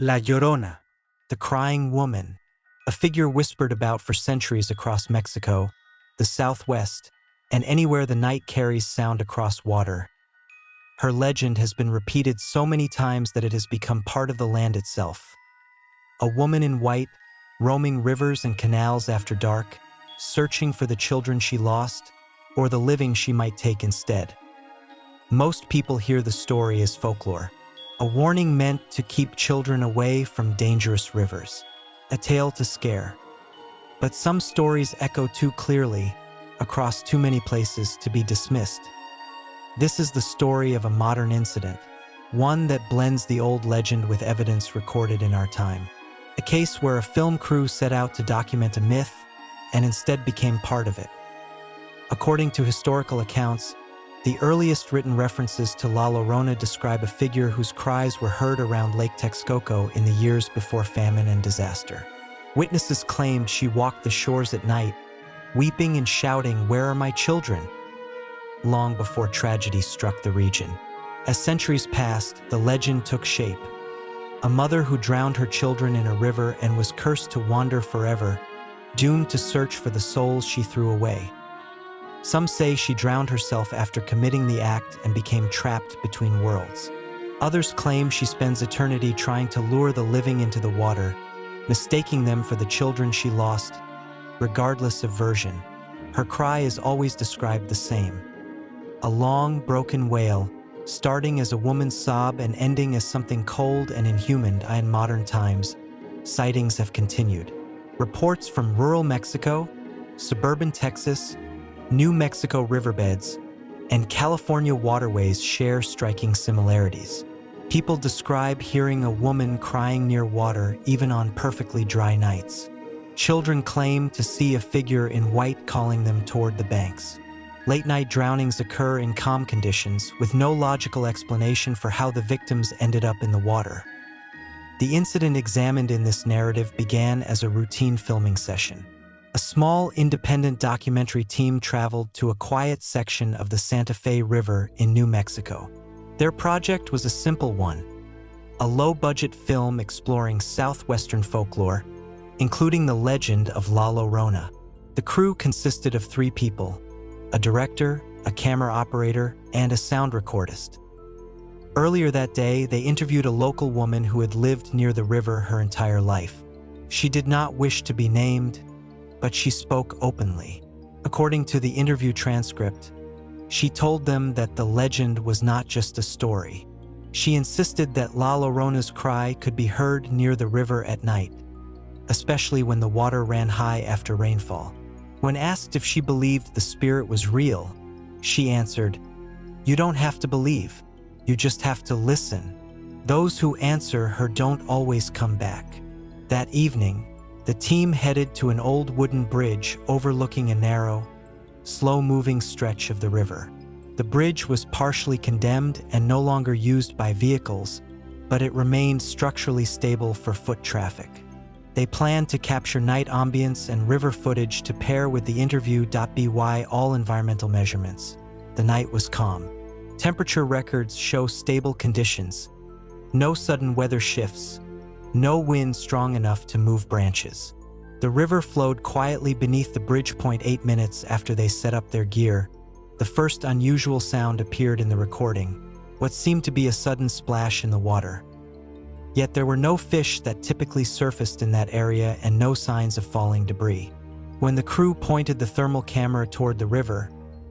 La Llorona, the crying woman, a figure whispered about for centuries across Mexico, the Southwest, and anywhere the night carries sound across water. Her legend has been repeated so many times that it has become part of the land itself. A woman in white, roaming rivers and canals after dark, searching for the children she lost, or the living she might take instead. Most people hear the story as folklore, a warning meant to keep children away from dangerous rivers, a tale to scare. But some stories echo too clearly, across too many places to be dismissed. This is the story of a modern incident, one that blends the old legend with evidence recorded in our time. A case where a film crew set out to document a myth and instead became part of it. According to historical accounts, the earliest written references to La Llorona describe a figure whose cries were heard around Lake Texcoco in the years before famine and disaster. Witnesses claimed she walked the shores at night, weeping and shouting, "Where are my children?" long before tragedy struck the region. As centuries passed, the legend took shape. A mother who drowned her children in a river and was cursed to wander forever, doomed to search for the souls she threw away. Some say she drowned herself after committing the act and became trapped between worlds. Others claim she spends eternity trying to lure the living into the water, mistaking them for the children she lost. Regardless of version, her cry is always described the same. A long, broken wail, starting as a woman's sob and ending as something cold and inhuman. In modern times, sightings have continued. Reports from rural Mexico, suburban Texas, New Mexico riverbeds, and California waterways share striking similarities. People describe hearing a woman crying near water even on perfectly dry nights. Children claim to see a figure in white calling them toward the banks. Late-night drownings occur in calm conditions with no logical explanation for how the victims ended up in the water. The incident examined in this narrative began as a routine filming session. A small, independent documentary team traveled to a quiet section of the Santa Fe River in New Mexico. Their project was a simple one, a low-budget film exploring southwestern folklore, including the legend of La Llorona. The crew consisted of 3 people, a director, a camera operator, and a sound recordist. Earlier that day, they interviewed a local woman who had lived near the river her entire life. She did not wish to be named, but she spoke openly. According to the interview transcript, she told them that the legend was not just a story. She insisted that La Llorona's cry could be heard near the river at night, especially when the water ran high after rainfall. When asked if she believed the spirit was real, she answered, "You don't have to believe, you just have to listen. Those who answer her don't always come back." That evening, the team headed to an old wooden bridge overlooking a narrow, slow-moving stretch of the river. The bridge was partially condemned and no longer used by vehicles, but it remained structurally stable for foot traffic. They planned to capture night ambience and river footage to pair with the interview. By all environmental measurements, the night was calm. Temperature records show stable conditions, no sudden weather shifts, no wind strong enough to move branches. The river flowed quietly beneath the bridge. 8 minutes after they set up their gear, the first unusual sound appeared in the recording, what seemed to be a sudden splash in the water. Yet there were no fish that typically surfaced in that area and no signs of falling debris. When the crew pointed the thermal camera toward the river,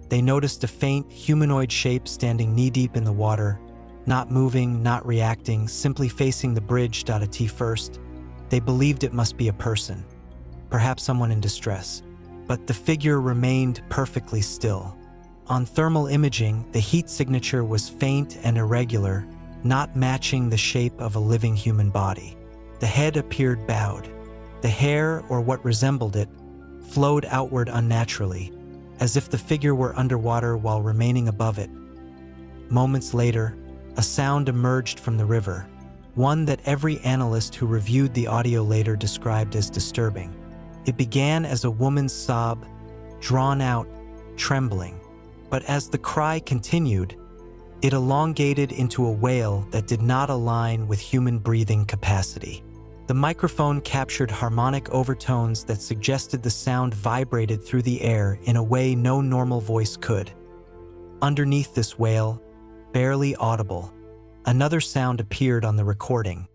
they noticed a faint humanoid shape standing knee-deep in the water, not moving, not reacting, simply facing the bridge. At first, they believed it must be a person, perhaps someone in distress, but the figure remained perfectly still. On thermal imaging, the heat signature was faint and irregular, not matching the shape of a living human body. The head appeared bowed. The hair, or what resembled it, flowed outward unnaturally, as if the figure were underwater while remaining above it. Moments later, a sound emerged from the river, one that every analyst who reviewed the audio later described as disturbing. It began as a woman's sob, drawn out, trembling. But as the cry continued, It elongated into a wail that did not align with human breathing capacity. The microphone captured harmonic overtones that suggested the sound vibrated through the air in a way no normal voice could. Underneath this wail, barely audible, another sound appeared on the recording,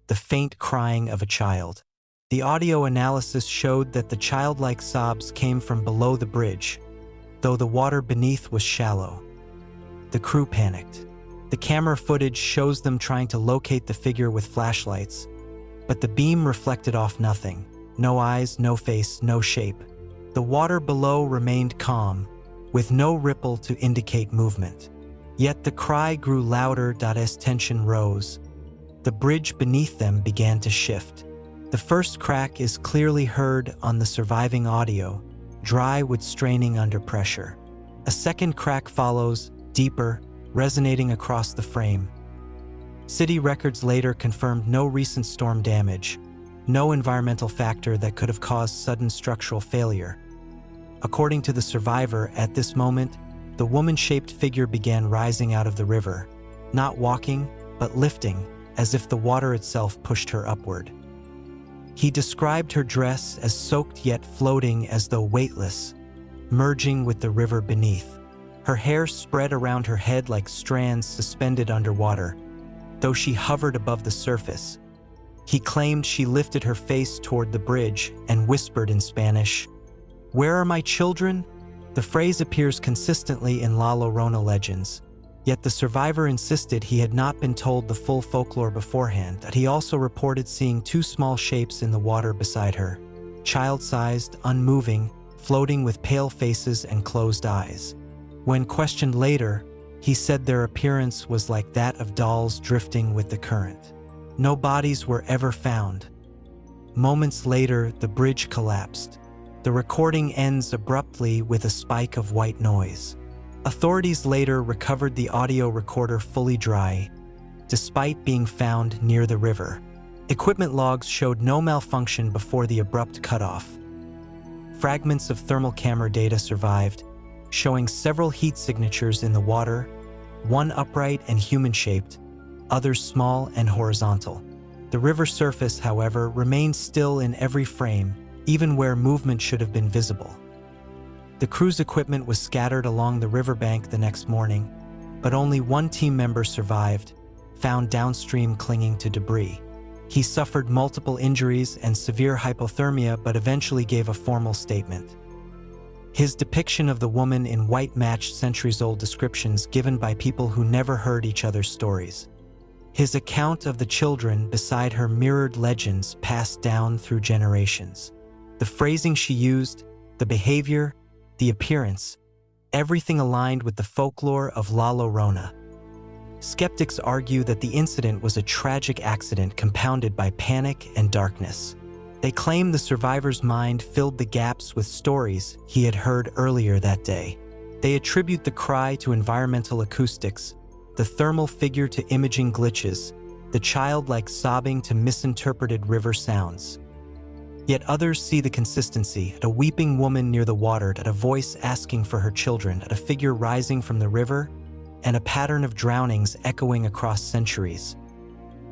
the faint crying of a child. The audio analysis showed that the childlike sobs came from below the bridge, though the water beneath was shallow. The crew panicked. The camera footage shows them trying to locate the figure with flashlights, but the beam reflected off nothing. No eyes, no face, no shape. The water below remained calm, with no ripple to indicate movement. Yet the cry grew louder as tension rose. The bridge beneath them began to shift. The first crack is clearly heard on the surviving audio, dry with straining under pressure. A second crack follows, deeper, resonating across the frame. City records later confirmed no recent storm damage, no environmental factor that could have caused sudden structural failure. According to the survivor, at this moment, the woman-shaped figure began rising out of the river, not walking, but lifting, as if the water itself pushed her upward. He described her dress as soaked yet floating as though weightless, merging with the river beneath. Her hair spread around her head like strands suspended underwater, though she hovered above the surface. He claimed she lifted her face toward the bridge and whispered in Spanish, "Where are my children?" The phrase appears consistently in La Llorona legends, yet the survivor insisted he had not been told the full folklore beforehand, that he also reported seeing two small shapes in the water beside her, child-sized, unmoving, floating with pale faces and closed eyes. When questioned later, he said their appearance was like that of dolls drifting with the current. No bodies were ever found. Moments later, the bridge collapsed. The recording ends abruptly with a spike of white noise. Authorities later recovered the audio recorder fully dry, despite being found near the river. Equipment logs showed no malfunction before the abrupt cutoff. Fragments of thermal camera data survived, showing several heat signatures in the water, one upright and human-shaped, others small and horizontal. The river surface, however, remained still in every frame, even where movement should have been visible. The crew's equipment was scattered along the riverbank the next morning, but only one team member survived, found downstream clinging to debris. He suffered multiple injuries and severe hypothermia, but eventually gave a formal statement. His depiction of the woman in white matched centuries-old descriptions given by people who never heard each other's stories. His account of the children beside her mirrored legends passed down through generations. The phrasing she used, the behavior, the appearance, everything aligned with the folklore of La Llorona. Skeptics argue that the incident was a tragic accident compounded by panic and darkness. They claim the survivor's mind filled the gaps with stories he had heard earlier that day. They attribute the cry to environmental acoustics, the thermal figure to imaging glitches, the childlike sobbing to misinterpreted river sounds. Yet others see the consistency, at a weeping woman near the water, at a voice asking for her children, at a figure rising from the river, and a pattern of drownings echoing across centuries.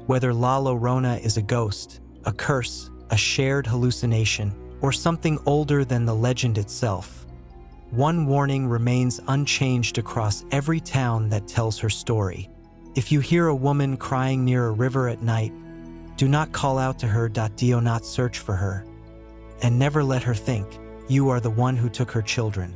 Whether La Llorona is a ghost, a curse, a shared hallucination, or something older than the legend itself, one warning remains unchanged across every town that tells her story. If you hear a woman crying near a river at night, do not call out to her. Do not search for her, and never let her think you are the one who took her children.